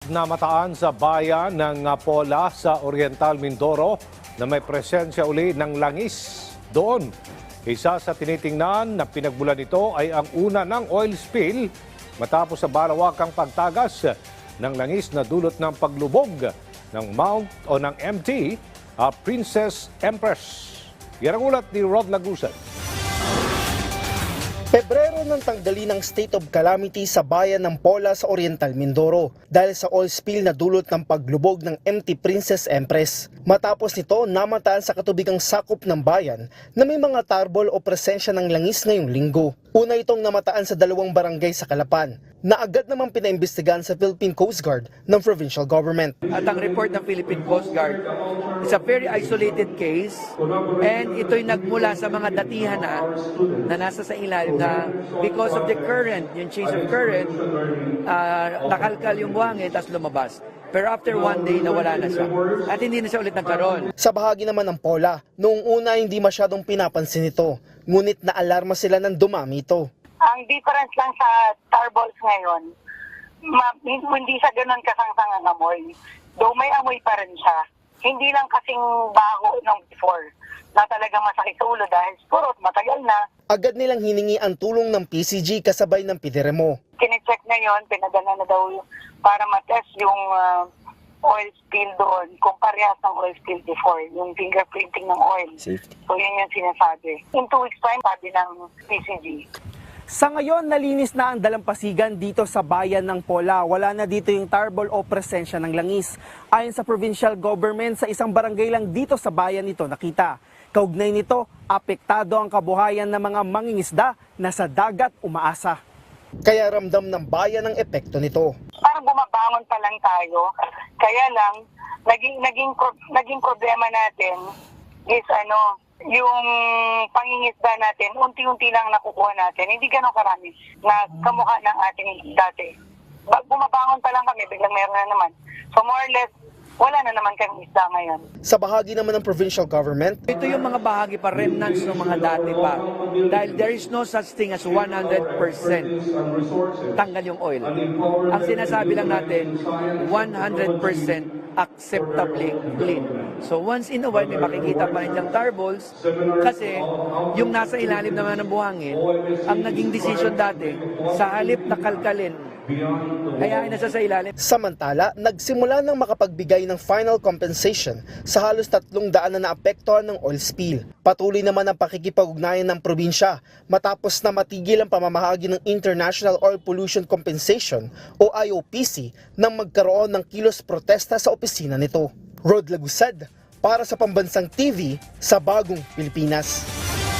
namataan sa bayan ng Pola sa Oriental Mindoro na may presensya uli ng langis doon. Isa sa tinitingnan na pinagbulan nito ay ang una ng oil spill matapos sa balawakang pagtagas ng langis na dulot ng paglubog ng ng MT Princess Empress. Yan ang ulat ni Rod Lagusan. Pebrero nang tanggali ng state of calamity sa bayan ng Pola sa Oriental Mindoro dahil sa oil spill na dulot ng paglubog ng MT Princess Empress. Matapos nito, namataan sa katubigang sakop ng bayan na may mga tarbol o presensya ng langis ngayong linggo. Una itong namataan sa 2 barangay sa Calapan, na agad namang pinaimbestigahan sa Philippine Coast Guard ng provincial government. At ang report ng Philippine Coast Guard is a very isolated case and ito'y nagmula sa mga datihan na nasa sa ilalim na because of the current, yung change of current, nakalkal yung buhangin tapos lumabas. Pero after one day, nawala na siya. At hindi na siya ulit nagkaroon. Sa bahagi naman ng Pola, noong una hindi masyadong pinapansin ito, ngunit naalarma sila nang dumami ito. Ang difference lang sa tarballs ngayon, hindi siya ganun kasangsang ang amoy. Though may amoy pa rin siya. Hindi lang kasing baho nung before na talaga masakit sa ulo dahil siguro matagal na. Agad nilang hiningi ang tulong ng PCG kasabay ng PDRMO. Kine-check na yon, pinadala na daw para matest yung oil spill doon kung parehas ng oil spill before, yung fingerprinting ng oil. Safety. So yun yung sinasabi. In 2 weeks time, sabi ng PCG. Sa ngayon, nalinis na ang dalampasigan dito sa bayan ng Pola. Wala na dito yung tarbol o presensya ng langis. Ayon sa provincial government, sa isang barangay lang dito sa bayan ito nakita. Kaugnay nito, apektado ang kabuhayan ng mga mangingisda na sa dagat umaasa. Kaya ramdam ng bayan ang epekto nito. Parang bumabangon pa lang tayo. Kaya lang, naging problema natin is yung pangingisda natin, unti-unti lang nakukuha natin. Hindi ganun karami na kamukha ng ating dati. Bumabangon pa lang kami, biglang meron na naman. So more or less, wala na naman kami isda ngayon. Sa bahagi naman ng provincial government, Ito yung mga bahagi pa, remnants ng mga dati pa. Dahil there is no such thing as 100% tanggal yung oil. Ang sinasabi lang natin, 100% acceptably clean. So once in a while, may makikita pa rin yung tarballs kasi yung nasa ilalim naman ng buhangin, ang naging decision dati, sa halip na kalkalin, kaya ay nasa sa ilalim. samantala, nagsimula ng makapagbigay ng final compensation sa halos 300 na naapektuhan ng oil spill. Patuloy naman ang pakikipag-ugnayan ng probinsya matapos na matigil ang pamamahagi ng International Oil Pollution Compensation o IOPC nang magkaroon ng kilos protesta sa opisina nito. Rod Lagusad para sa Pambansang TV sa Bagong Pilipinas.